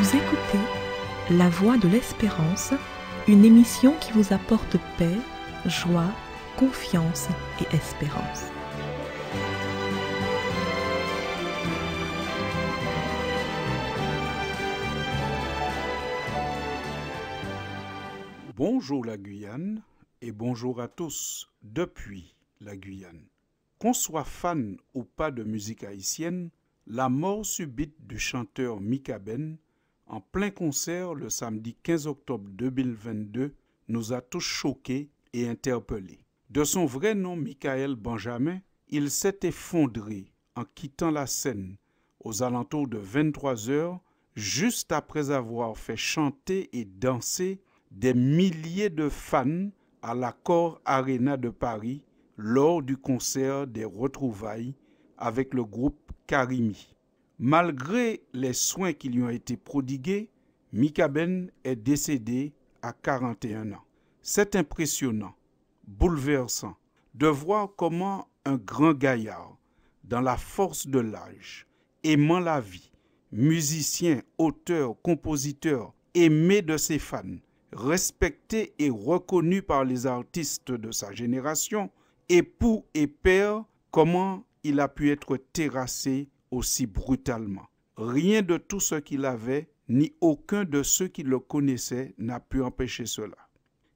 Vous écoutez La Voix de l'Espérance, une émission qui vous apporte paix, joie, confiance et espérance. Bonjour la Guyane et bonjour à tous depuis la Guyane. Qu'on soit fan ou pas de musique haïtienne, la mort subite du chanteur Mika Ben en plein concert le samedi 15 octobre 2022 nous a tous choqués et interpellés. De son vrai nom Michael Benjamin, il s'est effondré en quittant la scène aux alentours de 23 heures, juste après avoir fait chanter et danser des milliers de fans à l'Accor Arena de Paris lors du concert des retrouvailles avec le groupe Karimi. Malgré les soins qui lui ont été prodigués, Mika Ben est décédé à 41 ans. C'est impressionnant, bouleversant, de voir comment un grand gaillard, dans la force de l'âge, aimant la vie, musicien, auteur, compositeur, aimé de ses fans, respecté et reconnu par les artistes de sa génération, époux et père, comment il a pu être terrassé aussi brutalement. Rien de tout ce qu'il avait, ni aucun de ceux qui le connaissaient n'a pu empêcher cela.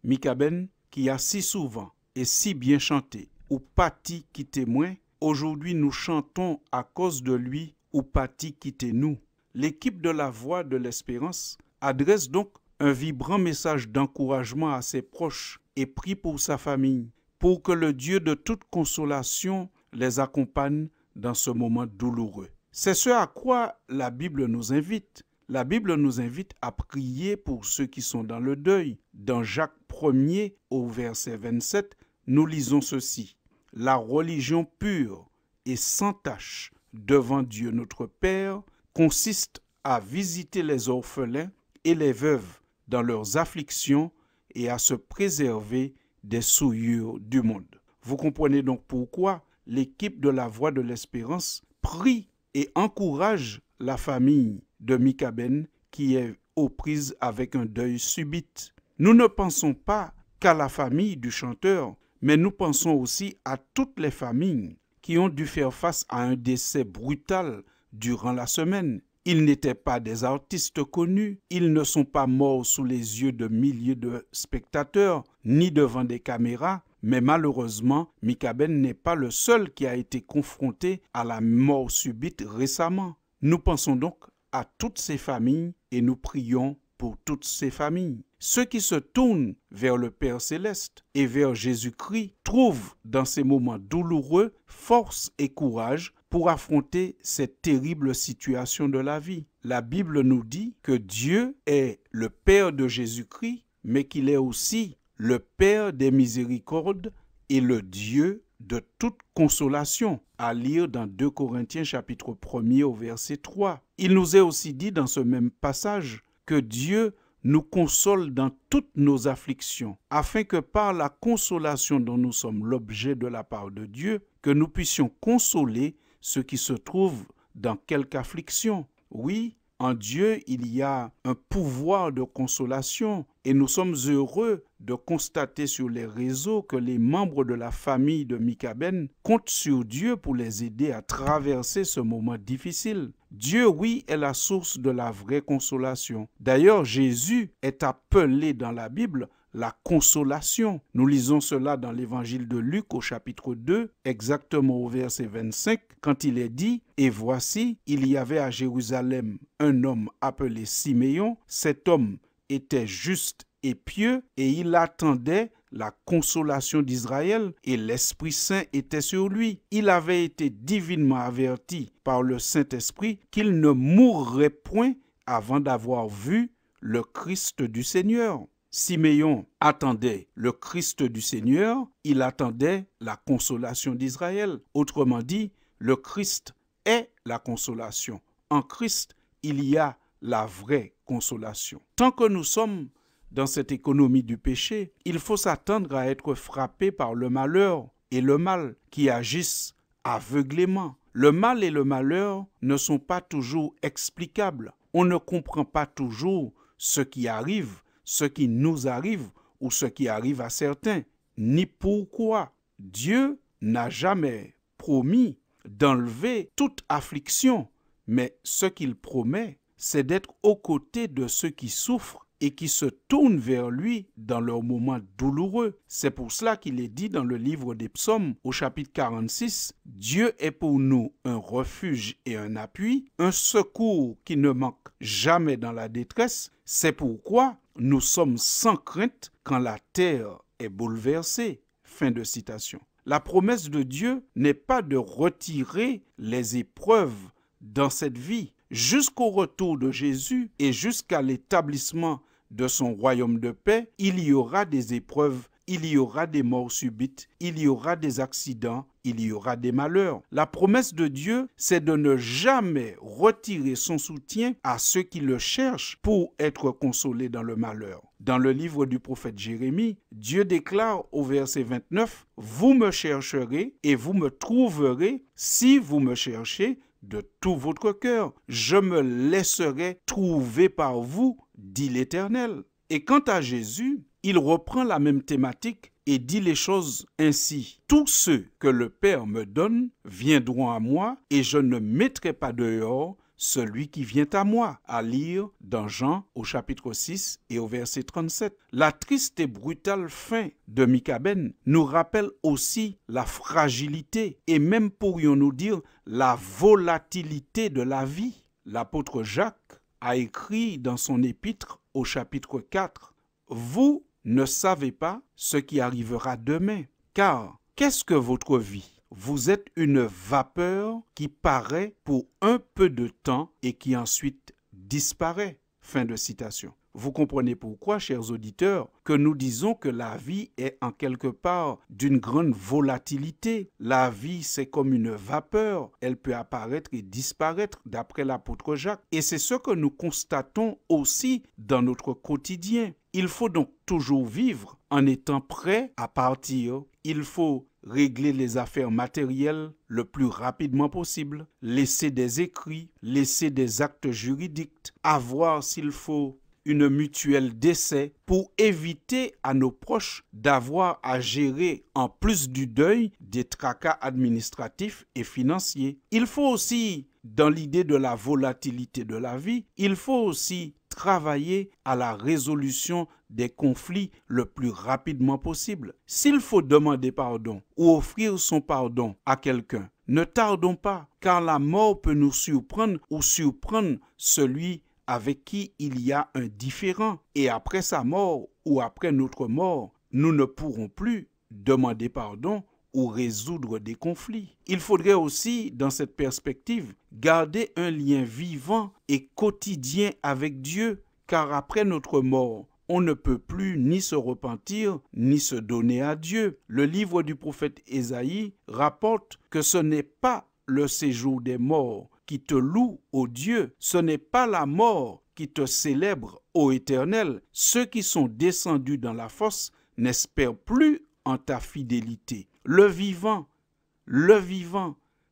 Mika Ben, qui a si souvent et si bien chanté, ou pâti quitter moins, aujourd'hui nous chantons à cause de lui, ou pâti quitter nous. L'équipe de la Voix de l'Espérance adresse donc un vibrant message d'encouragement à ses proches et prie pour sa famille, pour que le Dieu de toute consolation les accompagne dans ce moment douloureux. C'est ce à quoi la Bible nous invite. La Bible nous invite à prier pour ceux qui sont dans le deuil. Dans Jacques 1er au verset 27, nous lisons ceci. La religion pure et sans tache devant Dieu notre Père consiste à visiter les orphelins et les veuves dans leurs afflictions et à se préserver des souillures du monde. Vous comprenez donc pourquoi l'équipe de la Voix de l'Espérance prie et encourage la famille de Mika Ben qui est aux prises avec un deuil subit. Nous ne pensons pas qu'à la famille du chanteur, mais nous pensons aussi à toutes les familles qui ont dû faire face à un décès brutal durant la semaine. Ils n'étaient pas des artistes connus, ils ne sont pas morts sous les yeux de milliers de spectateurs, ni devant des caméras, mais malheureusement, Mika Ben n'est pas le seul qui a été confronté à la mort subite récemment. Nous pensons donc à toutes ces familles et nous prions pour toutes ces familles. Ceux qui se tournent vers le Père Céleste et vers Jésus-Christ trouvent dans ces moments douloureux force et courage pour affronter cette terrible situation de la vie. La Bible nous dit que Dieu est le Père de Jésus-Christ, mais qu'il est aussi le Père des miséricordes et le Dieu de toute consolation, à lire dans 2 Corinthiens chapitre 1er au verset 3. Il nous est aussi dit dans ce même passage que Dieu nous console dans toutes nos afflictions, afin que par la consolation dont nous sommes l'objet de la part de Dieu, que nous puissions consoler ceux qui se trouvent dans quelque affliction. Oui, en Dieu, il y a un pouvoir de consolation et nous sommes heureux de constater sur les réseaux que les membres de la famille de Mika Ben comptent sur Dieu pour les aider à traverser ce moment difficile. Dieu, oui, est la source de la vraie consolation. D'ailleurs, Jésus est appelé dans la Bible la consolation. Nous lisons cela dans l'évangile de Luc au chapitre 2, exactement au verset 25, quand il est dit « Et voici, il y avait à Jérusalem un homme appelé Siméon. Cet homme était juste et pieux, et il attendait la consolation d'Israël, et l'Esprit Saint était sur lui. Il avait été divinement averti par le Saint-Esprit qu'il ne mourrait point avant d'avoir vu le Christ du Seigneur. » Siméon attendait le Christ du Seigneur, il attendait la consolation d'Israël. Autrement dit, le Christ est la consolation. En Christ, il y a la vraie consolation. Tant que nous sommes dans cette économie du péché, il faut s'attendre à être frappé par le malheur et le mal qui agissent aveuglément. Le mal et le malheur ne sont pas toujours explicables. on ne comprend pas toujours ce qui arrive, ce qui nous arrive ou ce qui arrive à certains, ni pourquoi. Dieu n'a jamais promis d'enlever toute affliction, mais ce qu'il promet, c'est d'être aux côtés de ceux qui souffrent et qui se tournent vers lui dans leurs moments douloureux. C'est pour cela qu'il est dit dans le livre des Psaumes, au chapitre 46, « Dieu est pour nous un refuge et un appui, un secours qui ne manque jamais dans la détresse. C'est pourquoi nous sommes sans crainte quand la terre est bouleversée. » Fin de citation. La promesse de Dieu n'est pas de retirer les épreuves dans cette vie. Jusqu'au retour de Jésus et jusqu'à l'établissement de son royaume de paix, il y aura des épreuves, il y aura des morts subites, il y aura des accidents, il y aura des malheurs. La promesse de Dieu, c'est de ne jamais retirer son soutien à ceux qui le cherchent pour être consolés dans le malheur. Dans le livre du prophète Jérémie, Dieu déclare au verset 29, « Vous me chercherez et vous me trouverez si vous me cherchez de tout votre cœur. Je me laisserai trouver par vous, dit l'Éternel. » Et quant à Jésus, il reprend la même thématique et dit les choses ainsi. « Tous ceux que le Père me donne viendront à moi et je ne mettrai pas dehors celui qui vient à moi. » À lire dans Jean au chapitre 6 et au verset 37. La triste et brutale fin de Mikaben nous rappelle aussi la fragilité et même pourrions-nous dire la volatilité de la vie. L'apôtre Jacques a écrit dans son épître au chapitre 4 « Vous ne savez pas ce qui arrivera demain, car qu'est-ce que votre vie ? Vous êtes une vapeur qui paraît pour un peu de temps et qui ensuite disparaît. » Fin de citation. Vous comprenez pourquoi, chers auditeurs, que nous disons que la vie est en quelque part d'une grande volatilité. La vie, c'est comme une vapeur. Elle peut apparaître et disparaître d'après l'apôtre Jacques. Et c'est ce que nous constatons aussi dans notre quotidien. Il faut donc toujours vivre en étant prêt à partir. Il faut régler les affaires matérielles le plus rapidement possible, laisser des écrits, laisser des actes juridiques, avoir s'il faut une mutuelle décès pour éviter à nos proches d'avoir à gérer en plus du deuil des tracas administratifs et financiers. Il faut aussi, dans l'idée de la volatilité de la vie, il faut aussi travailler à la résolution des conflits le plus rapidement possible. S'il faut demander pardon ou offrir son pardon à quelqu'un, ne tardons pas, car la mort peut nous surprendre ou surprendre celui avec qui il y a un différend. Et après sa mort ou après notre mort, nous ne pourrons plus demander pardon ou résoudre des conflits. Il faudrait aussi, dans cette perspective, garder un lien vivant et quotidien avec Dieu, car après notre mort, on ne peut plus ni se repentir, ni se donner à Dieu. Le livre du prophète Ésaïe rapporte que ce n'est pas le séjour des morts qui te loue, ô Dieu, ce n'est pas la mort qui te célèbre, ô Éternel. Ceux qui sont descendus dans la fosse n'espèrent plus en ta fidélité. Le vivant,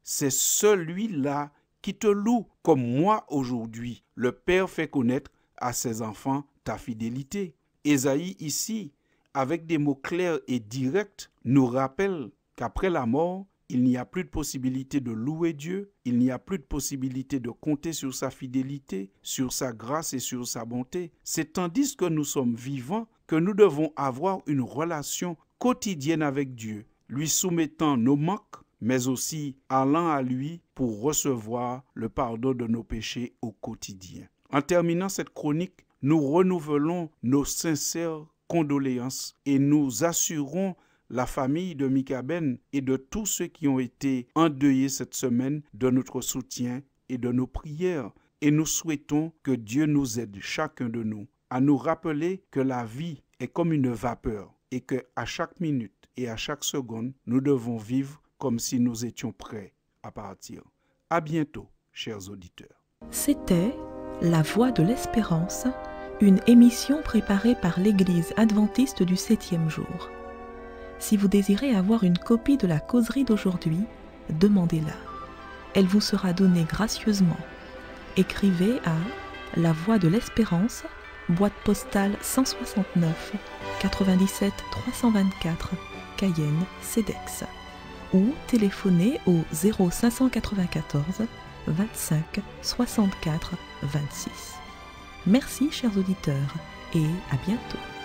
c'est celui-là qui te loue, comme moi aujourd'hui. Le Père fait connaître à ses enfants ta fidélité. Ésaïe ici, avec des mots clairs et directs, nous rappelle qu'après la mort, il n'y a plus de possibilité de louer Dieu, il n'y a plus de possibilité de compter sur sa fidélité, sur sa grâce et sur sa bonté. C'est tandis que nous sommes vivants que nous devons avoir une relation quotidienne avec Dieu, lui soumettant nos manques, mais aussi allant à lui pour recevoir le pardon de nos péchés au quotidien. En terminant cette chronique, nous renouvelons nos sincères condoléances et nous assurons la famille de Mikaben et de tous ceux qui ont été endeuillés cette semaine de notre soutien et de nos prières. Et nous souhaitons que Dieu nous aide, chacun de nous, à nous rappeler que la vie est comme une vapeur et qu'à chaque minute et à chaque seconde, nous devons vivre comme si nous étions prêts à partir. À bientôt, chers auditeurs. C'était La Voix de l'Espérance, une émission préparée par l'Église adventiste du 7e jour. Si vous désirez avoir une copie de la causerie d'aujourd'hui, demandez-la. Elle vous sera donnée gracieusement. Écrivez à La Voie de l'Espérance, boîte postale 169 97 324, Cayenne, CEDEX. Ou téléphonez au 0594 25 64 26. Merci chers auditeurs et à bientôt.